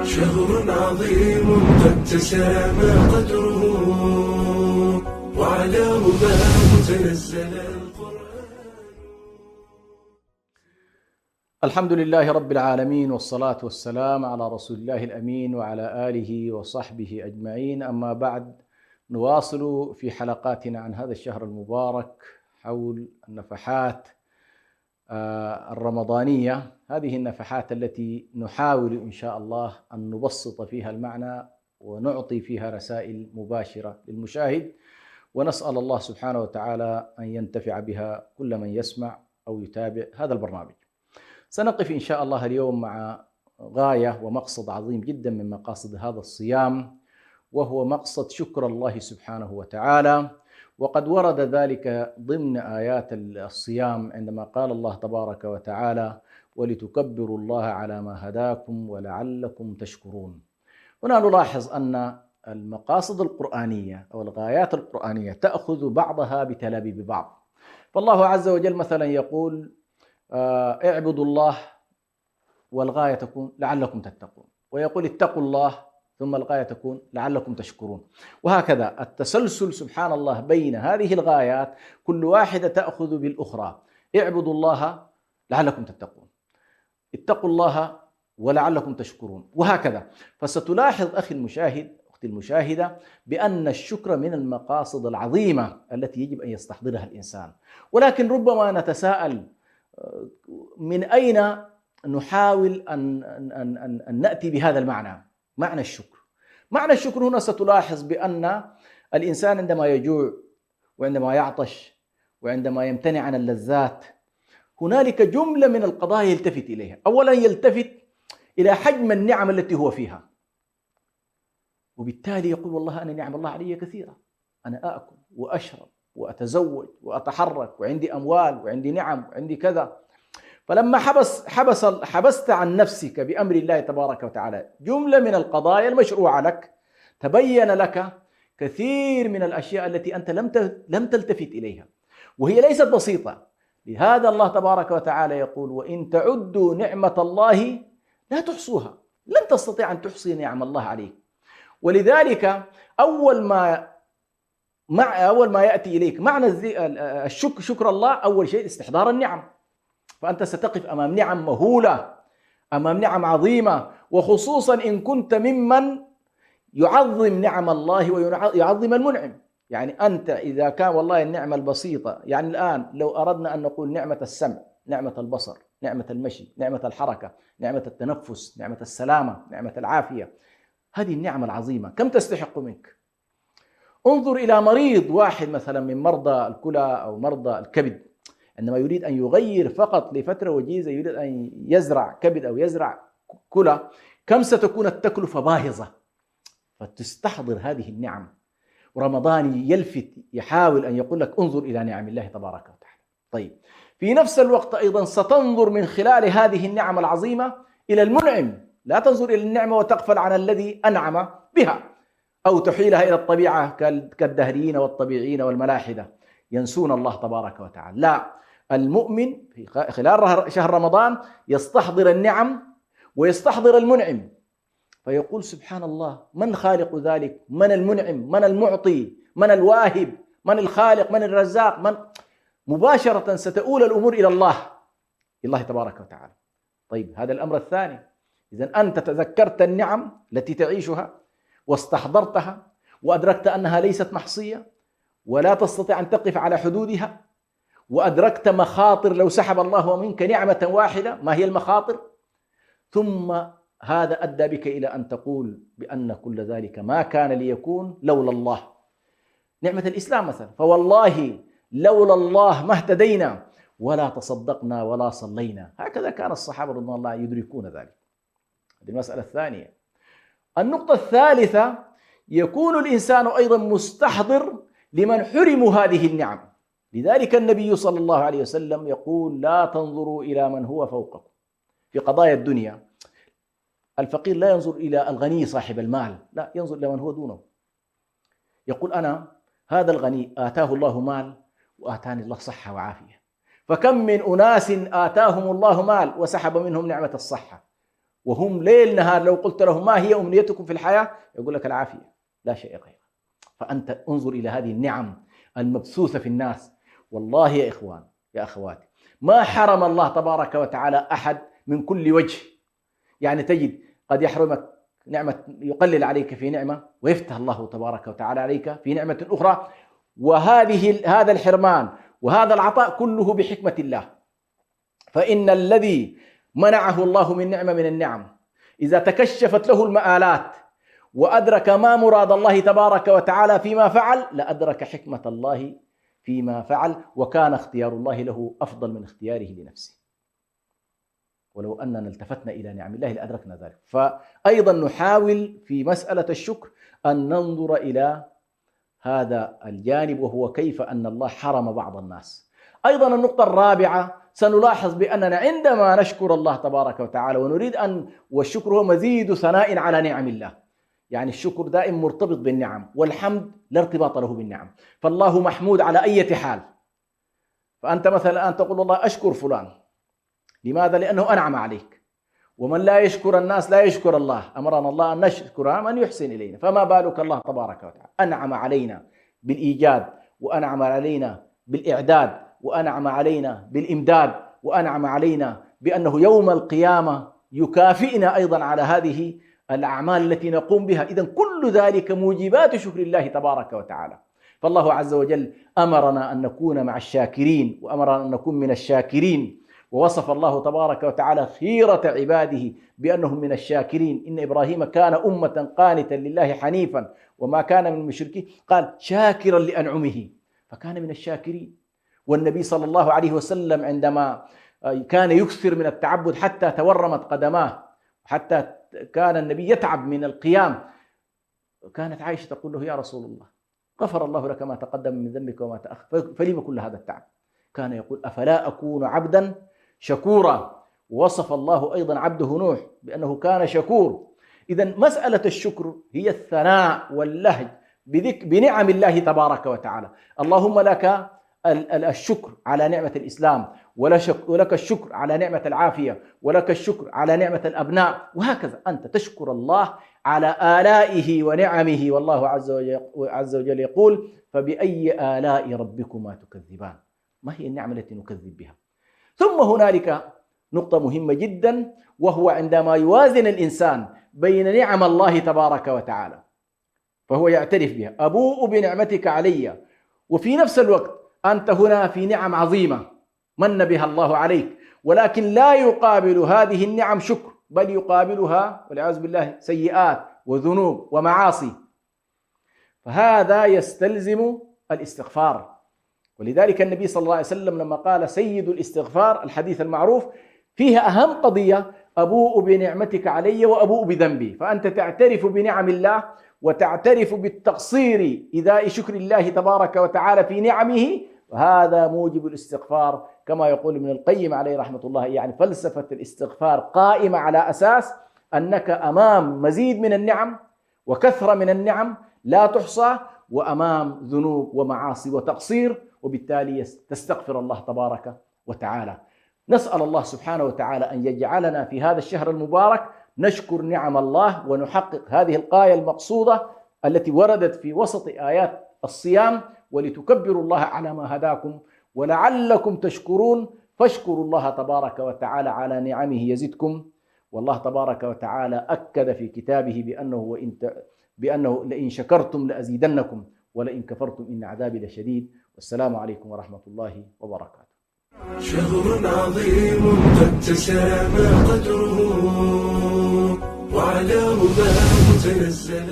شهر عظيم قد تسامى قدره وعلى رباه تنزل القرآن. الحمد لله رب العالمين، والصلاة والسلام على رسول الله الأمين وعلى آله وصحبه أجمعين. أما بعد، نواصل في حلقاتنا عن هذا الشهر المبارك حول النفحات الرمضانية. هذه النفحات التي نحاول إن شاء الله أن نبسط فيها المعنى ونعطي فيها رسائل مباشرة للمشاهد، ونسأل الله سبحانه وتعالى أن ينتفع بها كل من يسمع أو يتابع هذا البرنامج. سنقف إن شاء الله اليوم مع غاية ومقصد عظيم جدا من مقاصد هذا الصيام، وهو مقصد شكر الله سبحانه وتعالى. وقد ورد ذلك ضمن آيات الصيام عندما قال الله تبارك وتعالى: ولتكبروا الله على ما هداكم ولعلكم تشكرون. هنا نلاحظ أن المقاصد القرآنية أو الغايات القرآنية تأخذ بعضها بتلابيب بعض. فالله عز وجل مثلا يقول: اعبدوا الله، والغاية تكون لعلكم تتقون، ويقول اتقوا الله، ثم الغاية تكون لعلكم تشكرون. وهكذا التسلسل سبحان الله بين هذه الغايات، كل واحدة تأخذ بالأخرى. اعبدوا الله لعلكم تتقون، اتقوا الله ولعلكم تشكرون، وهكذا. فستلاحظ أخي المشاهد، أختي المشاهدة، بأن الشكر من المقاصد العظيمة التي يجب أن يستحضرها الإنسان. ولكن ربما نتساءل: من أين نحاول أن نأتي بهذا المعنى، معنى الشكر؟ معنى الشكر هنا ستلاحظ بأن الإنسان عندما يجوع وعندما يعطش وعندما يمتنع عن اللذات، هنالك جملة من القضايا يلتفت إليها. أولا يلتفت إلى حجم النعم التي هو فيها، وبالتالي يقول: والله أنا نعم الله علي كثيرة، أنا آكل وأشرب وأتزوج وأتحرك وعندي أموال وعندي نعم وعندي كذا. فلما حبست عن نفسك بأمر الله تبارك وتعالى جملة من القضايا المشروعة لك، تبين لك كثير من الأشياء التي أنت لم تلتفت إليها، وهي ليست بسيطة. لهذا الله تبارك وتعالى يقول: وإن تعدوا نعمة الله لا تحصوها. لن تستطيع أن تحصي نعم الله عليك. ولذلك أول ما يأتي إليك معنى شكر الله، أول شيء استحضار النعم. فأنت ستقف أمام نعم مهولة، أمام نعم عظيمة، وخصوصا إن كنت ممن يعظم نعم الله ويعظم المنعم. يعني أنت إذا كان والله النعمة البسيطة، يعني الآن لو أردنا أن نقول نعمة السمع، نعمة البصر، نعمة المشي، نعمة الحركة، نعمة التنفس، نعمة السلامة، نعمة العافية، هذه النعمة العظيمة كم تستحق منك؟ انظر إلى مريض واحد مثلا من مرضى الكلى أو مرضى الكبد، عندما يريد أن يغير فقط لفترة وجيزة، يريد أن يزرع كبد أو يزرع كلى، كم ستكون التكلفة باهظة؟ فتستحضر هذه النعم. ورمضان يلفت، يحاول أن يقول لك: انظر إلى نعم الله تبارك وتعالى. طيب، في نفس الوقت أيضا ستنظر من خلال هذه النعم العظيمة إلى المنعم. لا تنظر إلى النعمة وتغفل عن الذي أنعم بها، أو تحيلها إلى الطبيعة كالدهريين والطبيعيين والملاحدة ينسون الله تبارك وتعالى. لا، المؤمن في خلال شهر رمضان يستحضر النعم ويستحضر المنعم، فيقول: سبحان الله، من خالق ذلك؟ من المنعم؟ من المعطي؟ من الواهب؟ من الخالق؟ من الرزاق؟ مباشرة ستؤول الأمور إلى الله تبارك وتعالى. طيب، هذا الأمر الثاني. إذن أنت تذكرت النعم التي تعيشها واستحضرتها وأدركت أنها ليست محصية ولا تستطيع أن تقف على حدودها، وأدركت مخاطر لو سحب الله منك نعمة واحدة، ما هي المخاطر؟ ثم هذا أدى بك إلى أن تقول بأن كل ذلك ما كان ليكون لولا الله. نعمة الإسلام مثلا، فوالله لولا الله ما اهتدينا ولا تصدقنا ولا صلينا. هكذا كان الصحابة رضوان الله يدركون ذلك. هذه المسألة الثانية. النقطة الثالثة: يكون الإنسان أيضا مستحضر لمن حرموا هذه النعم. لذلك النبي صلى الله عليه وسلم يقول: لا تنظروا إلى من هو فوقكم في قضايا الدنيا. الفقير لا ينظر إلى الغني صاحب المال، لا، ينظر إلى من هو دونه. يقول: أنا هذا الغني آتاه الله مال وآتاني الله صحة وعافية، فكم من أناس آتاهم الله مال وسحب منهم نعمة الصحة، وهم ليل نهار، لو قلت لهم ما هي أمنيتكم في الحياة يقول لك العافية لا شيء غيرها. فأنت انظر إلى هذه النعم المبثوثة في الناس. والله يا إخوان يا أخواتي، ما حرم الله تبارك وتعالى أحد من كل وجه. يعني تجد قد يحرمك نعمة، يقلل عليك في نعمة، ويفتح الله تبارك وتعالى عليك في نعمة أخرى. هذا الحرمان وهذا العطاء كله بحكمة الله. فإن الذي منعه الله من نعمة من النعم إذا تكشفت له المآلات وأدرك ما مراد الله تبارك وتعالى فيما فعل، لأدرك حكمة الله فيما فعل، وكان اختيار الله له أفضل من اختياره لنفسه. ولو أننا التفتنا إلى نعم الله لأدركنا ذلك. فأيضا نحاول في مسألة الشكر أن ننظر إلى هذا الجانب، وهو كيف أن الله حرم بعض الناس. أيضا النقطة الرابعة، سنلاحظ بأننا عندما نشكر الله تبارك وتعالى ونريد والشكر هو مزيد ثناء على نعم الله. يعني الشكر دائما مرتبط بالنعم، والحمد لا ارتباط له بالنعم. فالله محمود على أي حال. فأنت مثلا الآن تقول الله أشكر فلان، لماذا؟ لأنه أنعم عليك. ومن لا يشكر الناس لا يشكر الله. أمرنا الله أن نشكر من يحسن إلينا، فما بالك الله تبارك وتعالى أنعم علينا بالإيجاد، وأنعم علينا بالإعداد، وأنعم علينا بالإمداد، وأنعم علينا بأنه يوم القيامة يكافئنا أيضا على هذه الأعمال التي نقوم بها. إذن كل ذلك موجبات شكر الله تبارك وتعالى. فالله عز وجل أمرنا أن نكون مع الشاكرين، وأمرنا أن نكون من الشاكرين. ووصف الله تبارك وتعالى خيرة عباده بأنهم من الشاكرين. إن إبراهيم كان أمة قانتا لله حنيفا وما كان من المشركين، قال شاكرا لأنعمه، فكان من الشاكرين. والنبي صلى الله عليه وسلم عندما كان يكثر من التعبد حتى تورمت قدماه، حتى كان النبي يتعب من القيام، كانت عائشة تقول له يا رسول الله غفر الله لك ما تقدم من ذنبك وما تأخر، فلما كل هذا التعب؟ كان يقول أفلا أكون عبدا شكورا. ووصف الله أيضا عبده نوح بأنه كان شكور. إذن مسألة الشكر هي الثناء واللهج بنعم الله تبارك وتعالى. اللهم لك الشكر على نعمة الإسلام، ولك الشكر على نعمة العافية، ولك الشكر على نعمة الأبناء، وهكذا أنت تشكر الله على آلائه ونعمه. والله عز وجل يقول فبأي آلاء ربكما تكذبان. ما هي النعمة التي نكذب بها؟ ثم هنالك نقطة مهمة جدا، وهو عندما يوازن الإنسان بين نعم الله تبارك وتعالى فهو يعترف بها، أبوء بنعمتك علي، وفي نفس الوقت أنت هنا في نعم عظيمة من بها الله عليك، ولكن لا يقابل هذه النعم شكر، بل يقابلها والعياذ بالله سيئات وذنوب ومعاصي. فهذا يستلزم الاستغفار. ولذلك النبي صلى الله عليه وسلم لما قال سيد الاستغفار، الحديث المعروف فيها أهم قضية أبوء بنعمتك علي وأبوء بذنبي. فأنت تعترف بنعم الله وتعترف بالتقصير إذا شكر الله تبارك وتعالى في نعمه، وهذا موجب الاستغفار. كما يقول ابن القيم عليه رحمة الله، يعني فلسفة الاستغفار قائمة على أساس أنك أمام مزيد من النعم وكثرة من النعم لا تحصى، وأمام ذنوب ومعاصي وتقصير، وبالتالي تستغفر الله تبارك وتعالى. نسأل الله سبحانه وتعالى أن يجعلنا في هذا الشهر المبارك نشكر نعم الله ونحقق هذه الغاية المقصودة التي وردت في وسط آيات الصيام، ولتكبروا الله على ما هداكم ولعلكم تشكرون. فاشكروا الله تبارك وتعالى على نعمه يزدكم. والله تبارك وتعالى أكد في كتابه بأنه لئن شكرتم لأزيدنكم ولئن كفرتم إن عذابي لشديد. والسلام عليكم ورحمة الله وبركاته. شهر عظيم قد تسامى قدره وعلى رباه تنزل